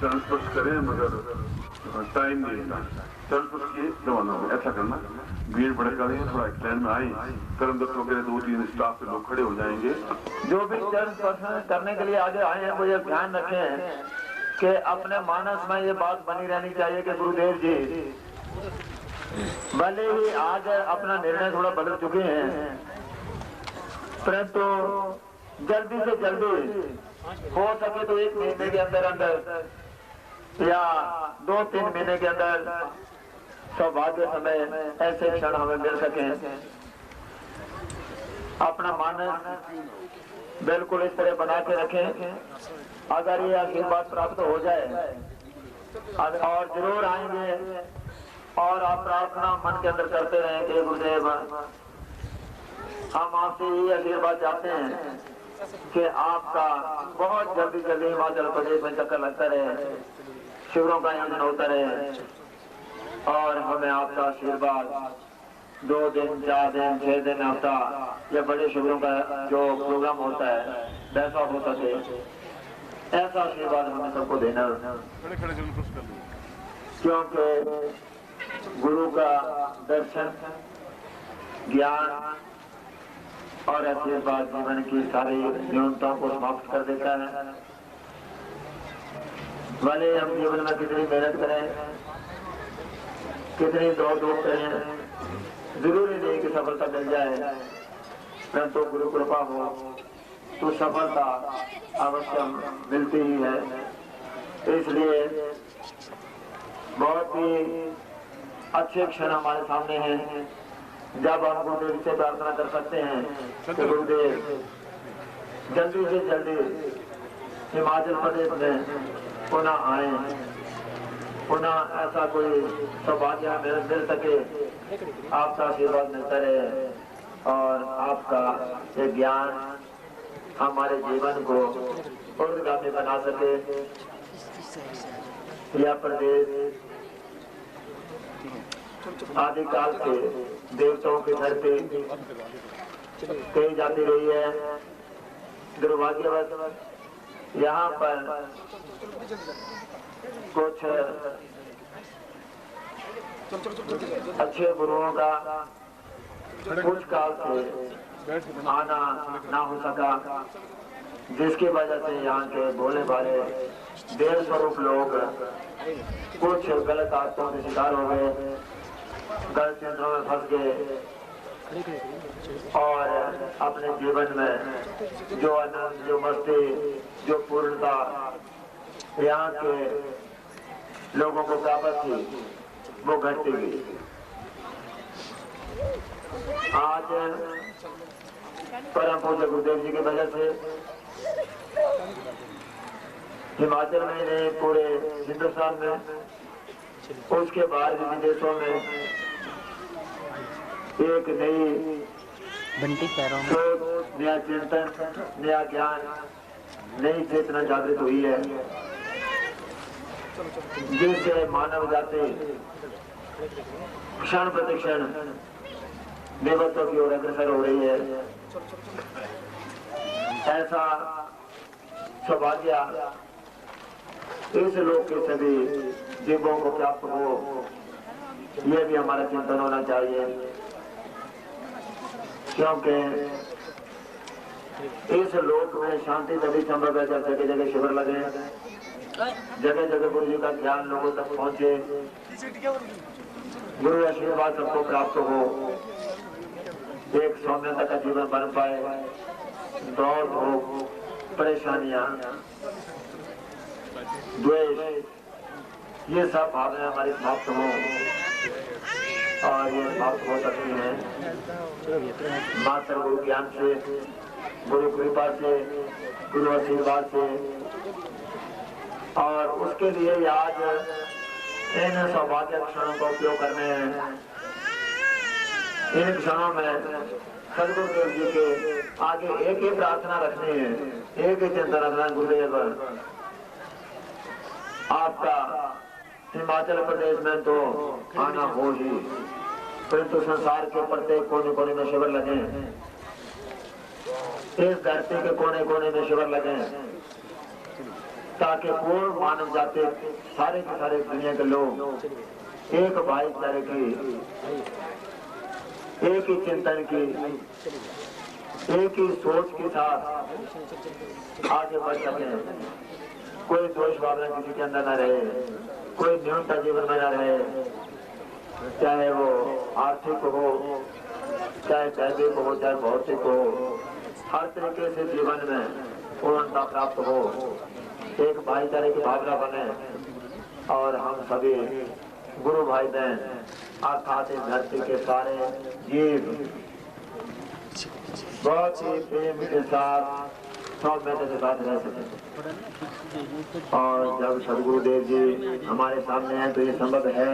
चरण स्पर्श करें मगर टाइम नहीं था। चरण स्पर्श किए रवाना हो। ऐसा करना, भीड़ भड़का रही है, थोड़ा एक लाइन में आई, कर्म दत्त वगैरह 2-3 स्टाफ के लोग खड़े हो जाएंगे। जो भी चरण स्पर्श करने के लिए आगे आए हैं वो ये ध्यान रखें कि अपने मानस में ये बात बनी रहनी चाहिए कि गुरुदेव जी भले ही आज अपना निर्णय थोड़ा बदल चुके हैं, परंतु जल्दी से जल्दी हो सके तो 1 महीने के अंदर अंदर या 2-3 महीने के अंदर सौभाग्य समय ऐसे क्षण हमें मिल सके। अपना मानस बिल्कुल इस तरह बना के रखें। अगर ये आशीर्वाद प्राप्त हो जाए और जरूर आएंगे और आप प्रार्थना मन के अंदर करते रहें कि गुरुदेव हम आपसे यही आशीर्वाद चाहते हैं कि आपका बहुत जल्दी जल्दी हिमाचल प्रदेश में चक्कर लगता रहे, शिविरों का आयोजन होता रहे और हमें आपका आशीर्वाद 2 दिन 4 दिन 6 दिन हफ्ता या बड़े शिविरों का जो प्रोग्राम होता है वैसा हो सके, ऐसा आशीर्वाद हमें सबको देना। क्योंकि गुरु का दर्शन, ज्ञान और आशीर्वाद जीवन की सारी न्यूनताओं को समाप्त कर देता है। भले हम जीवन में कितनी मेहनत करें, कितनी दौड़ धूप करें, जरूरी नहीं कि सफलता मिल जाए, परंतु गुरु कृपा हो तो सफलता अवश्य मिलती ही है। इसलिए बहुत ही अच्छे क्षण हमारे सामने हैं जब हम गुरुदेव से प्रार्थना कर सकते हैं कि गुरुदेव जल्दी से जल्दी हिमाचल प्रदेश में पुनः आए, पुनः ऐसा कोई सौभाग्य मिल सके, आपका आशीर्वाद मिलता रहे और आपका ये ज्ञान हमारे जीवन को ऊर्ध्वगामी बना सके। यह प्रदेश आदिकाल से देवताओं की धरती कही जाती रही है। दुर्भाग्यवश यहाँ पर कुछ अच्छे गुरुओं का कुछ काल से आना ना हो सका, जिसकी वजह से यहाँ के भोले भाले देव स्वरूप लोग कुछ गलत आदतों के शिकार हो गए, गलत चिंताओं में फंस गए और अपने जीवन में जो आनंद, जो मस्ती, जो पूर्णता यहाँ के लोगों को प्राप्त थी वो घटती गई। आज परम पूज्य गुरुदेव जी की वजह से हिमाचल में नहीं, पूरे हिंदुस्तान में, उसके बाहर भी विदेशों में एक नई सोच, नया चिंतन, नया ज्ञान, नई चेतना जागृत हुई है, जिससे मानव जाति क्षण प्रतिक्षण देवत्व की ओर अग्रसर हो रही है। ऐसा सौभाग्य इस लोक के सभी जीवों को प्राप्त हो, यह भी हमारा चिंतन होना चाहिए। क्योंकि इस लोक में शांति तभी संभव है जब जगह जगह शिविर लगे, जगह जगह गुरु जी का ज्ञान लोगों तक पहुंचे, गुरु आशीर्वाद सबको प्राप्त हो, एक सौम्यता का जीवन बन पाए, दौड़ धूप, परेशानियां, द्वेष, ये सब भावनाएं हमारी समाप्त हो और ये समाप्त हो सकती हैं मात्र गुरु ज्ञान से, गुरु कृपा से, गुरु आशीर्वाद से। और उसके लिए आज इन सौभाग्य क्षणों का उपयोग करने हैं। इन क्षणों में सदगुरु देव जी के आगे एक ही प्रार्थना रखनी है, एक ही चिंतन रखना, गुरुदेव आपका हिमाचल प्रदेश में तो आना हो ही, परंतु संसार के प्रत्येक कोने कोने में शिविर लगे, इस धरती के कोने कोने में शिविर लगे, ताकि पूर्ण मानव जाति सारे के सारे दुनिया के लोग एक भाईचारे की, एक ही चिंतन की, एक ही सोच के साथ आगे बढ़ सके। कोई दोष भावना किसी के अंदर न रहे, कोई न्यूनता जीवन में न रहे, चाहे वो आर्थिक हो, चाहे दैविक हो, चाहे भौतिक हो, हर तरीके से जीवन में पूर्णता प्राप्त हो, एक भाईचारे की भावना बने और हम सभी गुरु भाई बहन अर्थात इस धरती के सारे जीव बहुत ही प्रेम के साथ सौम्यता के साथ रह सके। और जब सदगुरुदेव जी हमारे सामने हैं तो ये संभव है,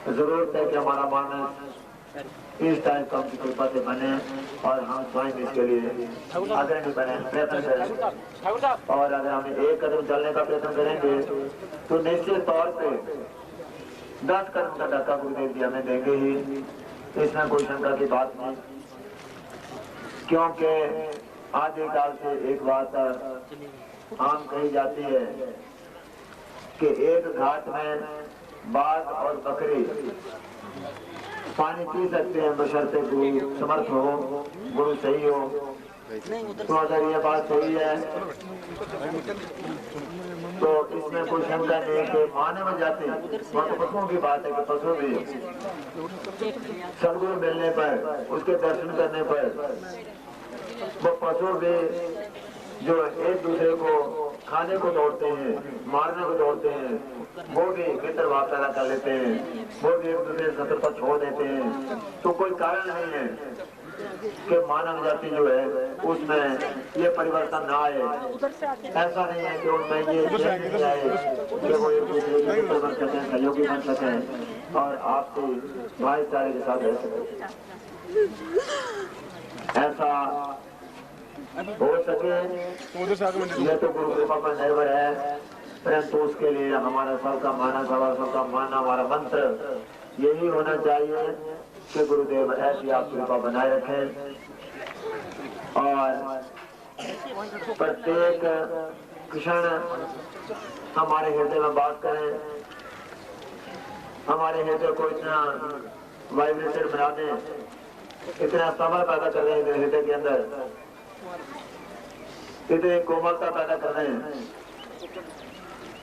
जरूरत है कि हमारा मानस इस टाइप का उनकी कृपा से बने और हम स्वयं इसके लिए अग्रणी बने, प्रयत्न करें। और अगर हम एक कदम चलने का प्रयत्न करेंगे तो निश्चित तौर पे 10 कदम का धक्का गुरुदेव जी हमें देंगे ही, इसमें कोई शंका की बात नहीं। क्योंकि आदिकाल से एक बात आम कही जाती है कि एक घाट में बाघ और बकरी पानी पी सकते हैं बशर्ते गुरु समर्थ हो, गुरु सही हो। तो अगर ये बात सही है तो इसमें कोई शंका नहीं कि मानव जाति, वहाँ तो पशुओं की बात है कि पशु भी सदगुरु मिलने पर, उसके दर्शन करने पर वो पशु भी जो एक दूसरे को खाने को दौड़ते हैं, मारने को दौड़ते हैं, वो भी मित्र भाव पैदा कर लेते हैं, वो भी एक दूसरे सत्र पर छोड़ देते हैं। तो कोई कारण नहीं है कि मानव जाति जो है उसमें ये परिवर्तन ना आए। ऐसा नहीं है कि उनमें ये नहीं आए कि वो एक दूसरे के मित्र बन सकें, सहयोगी बन सकें और आपसे भाईचारे के साथ रह सकें। ऐसा हो सके यह तो गुरु कृपा पर निर्भर है, परंतु उसके लिए हमारा सबका माना, सबका मानना, हमारा मंत्र यही होना चाहिए कि गुरुदेव ऐसी आप कृपा बनाए रखें और प्रत्येक क्षण हमारे हृदय में बात करें, हमारे हृदय को इतना वाइब्रेटेड बना दें, इतना समय पैदा कर रहे हैं हृदय के अंदर, इतनी कोमलता पैदा कर रहे हैं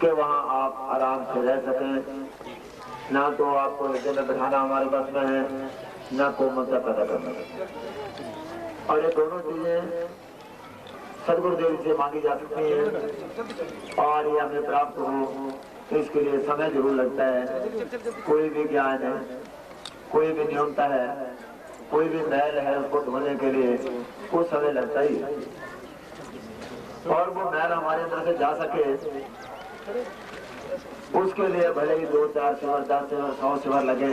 कि वहाँ आप आराम से रह सकें। ना तो आपको हृदय में बैठाना हमारे पास में है, ना कोमलता पैदा करना। और ये दोनों चीजें सदगुरुदेव से मांगी जा सकती हैं और ये हमें प्राप्त हो इसके लिए समय जरूर लगता है। कोई भी ज्ञान है, कोई भी न्यूनता है, कोई भी मैल है, उसको धोने के लिए कुछ समय लगता ही है। और वो मैल हमारे अंदर से जा सके उसके लिए भले ही 2, 4 शिवर, 10 शिवर, 100 शिवर लगे,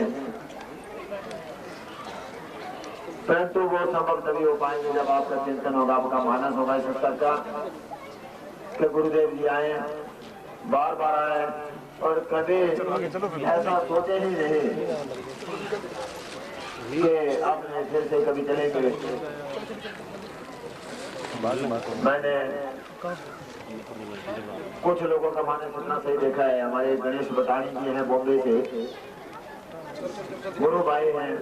परंतु वो संभव तभी हो पाएंगे जब आपका चिंतन होगा, आपका मानस होगा इस स्तर का कि गुरुदेव जी आए, बार बार आए और कभी ऐसा सोचे ही नहीं कि आपने फिर से कभी चलेंगे। मैंने कुछ लोगों का मानस इतना सही देखा है। हमारे गणेश बतानी जी हैं बॉम्बे से, गुरु भाई हैं,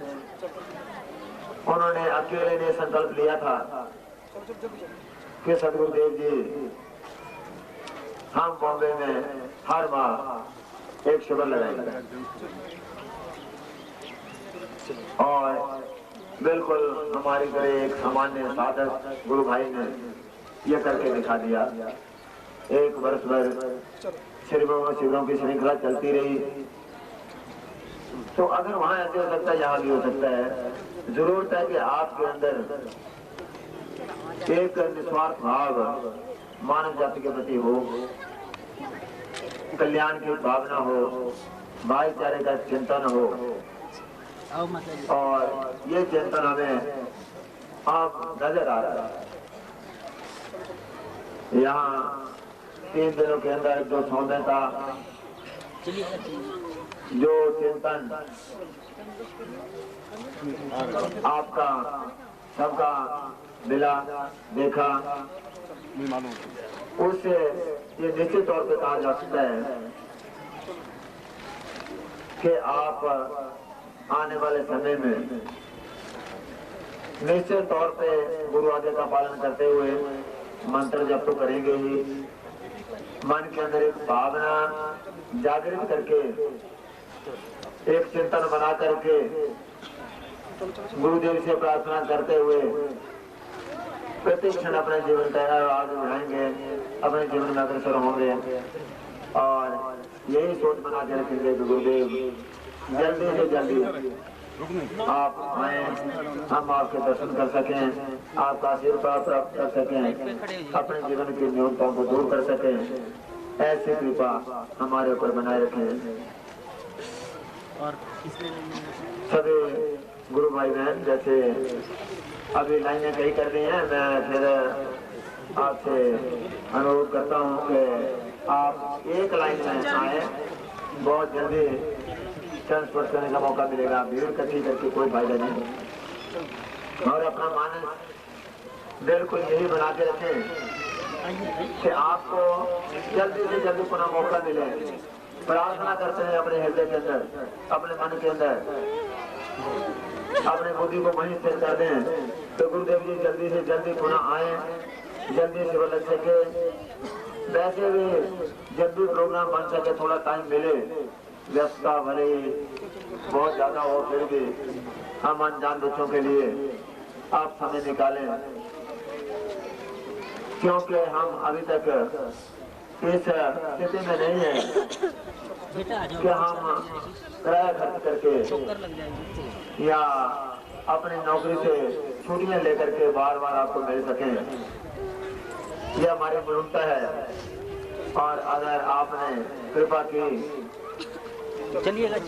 उन्होंने अकेले ने संकल्प लिया था कि सदगुरुदेव जी हम बॉम्बे में हर माह एक शिविर लगाएंगे। और बिल्कुल हमारे घरे एक सामान्य साधक गुरु भाई ने यह करके दिखा दिया। 1 वर्ष भर शिविरों की श्रृंखला चलती रही। तो अगर वहां ऐसे हो सकता है, यहाँ भी हो सकता है। जरूरत है कि आपके अंदर एक निस्वार्थ भाव मानव जाति के प्रति हो, कल्याण की भावना हो, भाईचारे का चिंतन हो। और ये चिंतन हमें आप नजर आ रहा है। यहाँ 3 दिनों के अंदर जो सौम्यता, जो चिंतन आपका सबका मिला, देखा, उससे ये निश्चित तौर पे कहा जा सकता है कि आप आने वाले समय में निश्चित तौर पे गुरु आज्ञा का पालन करते हुए मंत्र जप तो करेंगे ही, मन के अंदर एक भावना जागृत करके, एक चिंतन बना करके गुरुदेव से प्रार्थना करते हुए प्रत्येक क्षण अपने जीवन का आगे बढ़ाएंगे, अपने जीवन में अग्रसर होंगे और यही सोच बना के रखेंगे कि गुरुदेव जल्दी से जल्दी आप आए, हम आपके दर्शन कर सकें, आपका आशीर्वाद प्राप्त कर सकें, अपने जीवन की न्यूनताओं को दूर कर सकें। ऐसी कृपा हमारे ऊपर बनाए रखें। सभी गुरु भाई बहन जैसे अभी लाइनें कई कर दी हैं, मैं फिर आपसे अनुरोध करता हूं कि आप एक लाइन में आए, बहुत जल्दी स्पर्श करने का मौका मिलेगा। भीड़ इकट्ठी करके कोई फायदा नहीं और अपना मानस बिल्कुल यही बना के रखें कि आपको जल्दी से जल्दी पुनः मौका मिले। प्रार्थना करते हैं अपने हृदय के अंदर, अपने मन के अंदर, अपने बुद्धि को वहीं स्थिर कर दें तो गुरुदेव जी जल्दी से जल्दी पुनः आए, जल्दी से लग सके। वैसे भी जब भी प्रोग्राम बन सके, थोड़ा टाइम मिले, व्यस्तता भले ही बहुत ज्यादा हो, फिर भी हम अनजान बच्चों के लिए आप समय निकालें, क्योंकि हम अभी तक इस स्थिति में नहीं है कि हम किराया खर्च करके या अपनी नौकरी से छुट्टियां लेकर के बार बार आपको मिल सकें। यह हमारी मनुष्यता है और अगर आपने कृपा की,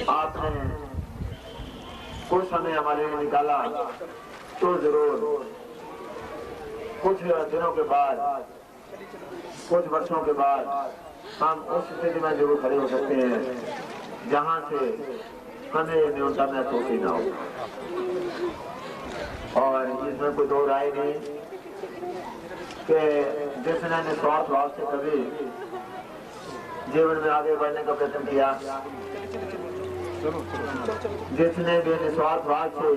आपने कुछ समय हमारे लिए निकाला तो जरूर कुछ दिनों के बाद, कुछ वर्षों के बाद हम उस स्थिति में जरूर खड़े हो सकते हैं जहां से हमें न्यूनतम महसूस ही ना हो। और इसमें कोई दो राय नहीं कि जिसने निस्वार्थ भाव से कभी जीवन में आगे बढ़ने का प्रयत्न किया, जिसने भी निस्वार्थ भाव से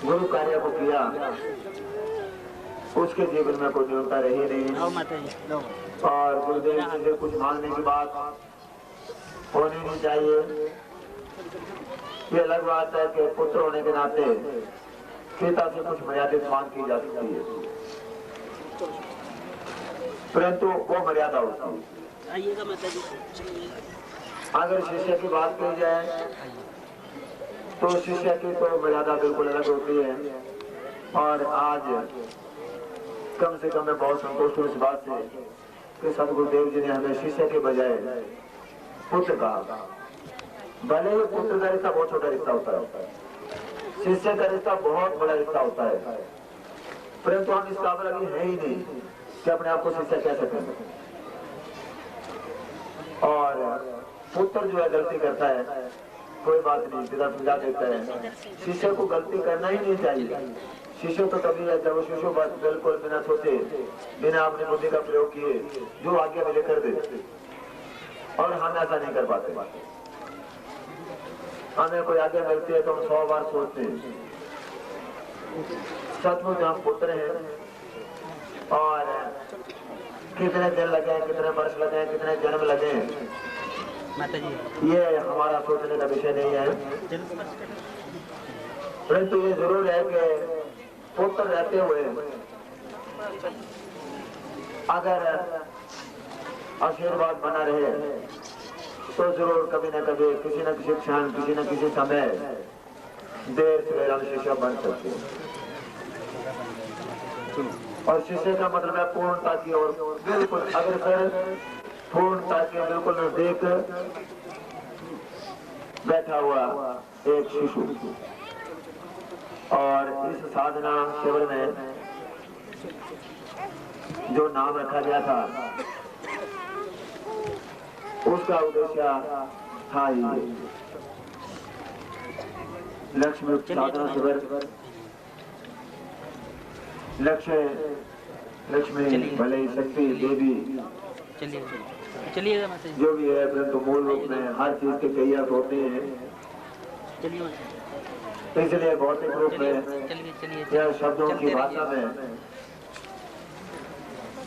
गुरु कार्य को किया, उसके जीवन में कोई न्यूनता रही नहीं। और गुरुदेव से कुछ मांगने की बात होनी नहीं चाहिए। ये अलग बात है कि पुत्र होने के नाते पिता से कुछ मर्यादित मांग की जा सकती है, परंतु वो मर्यादा होती है। अगर शिष्य की बात की जाए तो शिष्य की तो मर्यादा बिल्कुल अलग होती है। और आज कम से कम मैं बहुत संतुष्ट हूँ इस बात से कि सदगुरुदेव जी ने हमें शिष्य के बजाय पुत्र कहा। भले ही पुत्र का रिश्ता बहुत छोटा रिश्ता होता है, शिष्य का रिश्ता बहुत बड़ा रिश्ता होता है, परंतु हम इस काबिल अभी है ही नहीं कि अपने आप को शिष्य कह सकें। और पुत्र जो है गलती करता है, कोई बात नहीं, पिता समझा देता है। शिष्य को गलती करना ही नहीं चाहिए। शिष्य तो तभी है जब शिष्य बात बिल्कुल बिना सोचे, बिना अपनी बुद्धि का प्रयोग किए जो आज्ञा मिले कर दे, और हम ऐसा नहीं कर पाते। हमें कोई आज्ञा मिलती है तो हम 100 बार सोचते हैं। सचमुच हम पुत्र हैं और कितने दिन लगे, कितने वर्ष लगे, कितने जन्म लगे, ये हमारा सोचने का विषय नहीं है। परंतु ये जरूर है कि पुत्र रहते हुए अगर आशीर्वाद बना रहे तो जरूर कभी न कभी, किसी न किसी क्षण, किसी न किसी समय देर से हम शिष्य बन सकते हैं। और शिष्य का मतलब है पूर्णता की ओर बिल्कुल अग्रसर, पूर्णता के बिल्कुल नजदीक बैठा हुआ एक शिशु। और इस साधना शिविर में जो नाम रखा गया था उसका उद्देश्य था ही लक्ष्य साधना शिविर। लक्ष्य लक्ष्मी भले ही शक्ति देवी चलिएगा मैसेज जो भी है, परंतु मूल रूप में हर चीज के कई अर्थ होते हैं। इसलिए भौतिक रूप में या शब्दों की भाषा में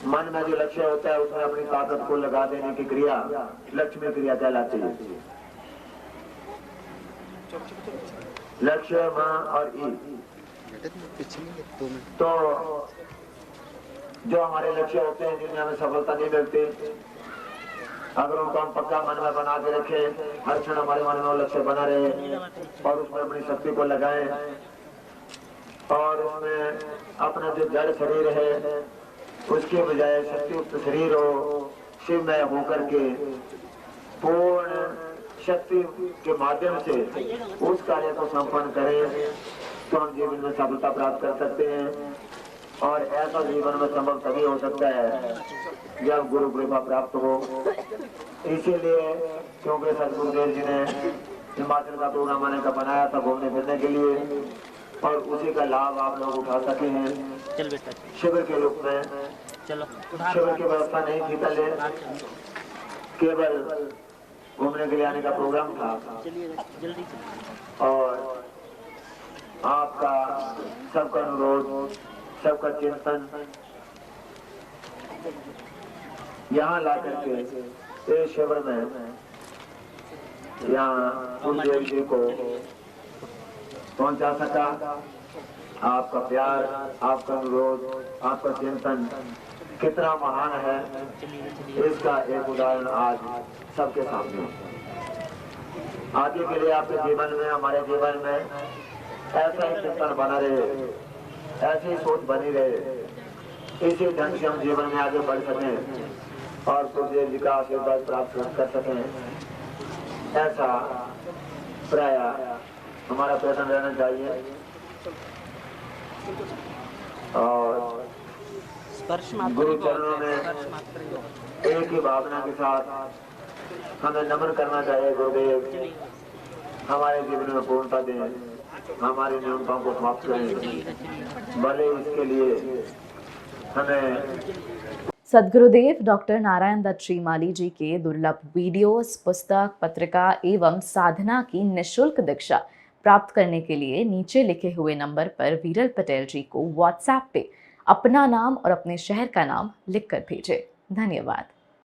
मन में जो लक्ष्य होता है उसमें अपनी ताकत को लगा देने की क्रिया लक्ष्मी क्रिया कहलाती है। लक्ष्य मां और ई तो जो हमारे लक्ष्य होते हैं जिनमें हमें सफलता नहीं मिलती, अगर उनको हम पक्का मन में बना के रखें, हर क्षण हमारे मन में वो लक्ष्य बना रहे और उसमें अपनी शक्ति को लगाएं और उसमें अपना जो जड़ शरीर है उसके बजाय शक्तियुक्त शरीर हो, शिवमय होकर के पूर्ण शक्ति के माध्यम से उस कार्य को संपन्न करें तो हम जीवन में सफलता प्राप्त कर सकते हैं। और ऐसा जीवन में संभव तभी हो सकता है जब गुरु कृपा प्राप्त हो। इसीलिए क्योंकि सदगुरुदेव जी ने हिमाचल का प्रोग्राम आने का बनाया था घूमने फिरने के लिए और उसी का लाभ आप लोग उठा सके हैं। शिविर के रूप में शिविर की व्यवस्था नहीं थी पहले, केवल घूमने के लिए आने का प्रोग्राम था और आपका सबका अनुरोध, सबका चिंतन यहाँ ला करके इस शिविर में यहाँ गुरुदेव जी को पहुंचा सका। आपका प्यार, आपका अनुरोध, आपका चिंतन कितना महान है, इसका एक उदाहरण आज सबके सामने है। आगे के लिए आपके जीवन में, हमारे जीवन में ऐसा ही चिंतन बना रहे, ऐसी ही सोच बनी रहे, इसी ढंग से हम जीवन में आगे बढ़ सकें और गुरुदेव जी का आशीर्वाद प्राप्त कर सकें, ऐसा प्राय हमारा प्रयत्न रहना चाहिए। और गुरु चरणों में एक ही भावना के साथ हमें नमन करना चाहिए। गुरुदेव हमारे जीवन में पूर्णता दें, हमारी न्यूनताओं को समाप्त करें, भले इसके लिए हमें। सद्गुरुदेव डॉक्टर नारायण दत्त श्रीमाली जी के दुर्लभ वीडियोस, पुस्तक, पत्रिका एवं साधना की निःशुल्क दीक्षा प्राप्त करने के लिए नीचे लिखे हुए नंबर पर वीरल पटेल जी को व्हाट्सएप पे अपना नाम और अपने शहर का नाम लिखकर भेजें। धन्यवाद।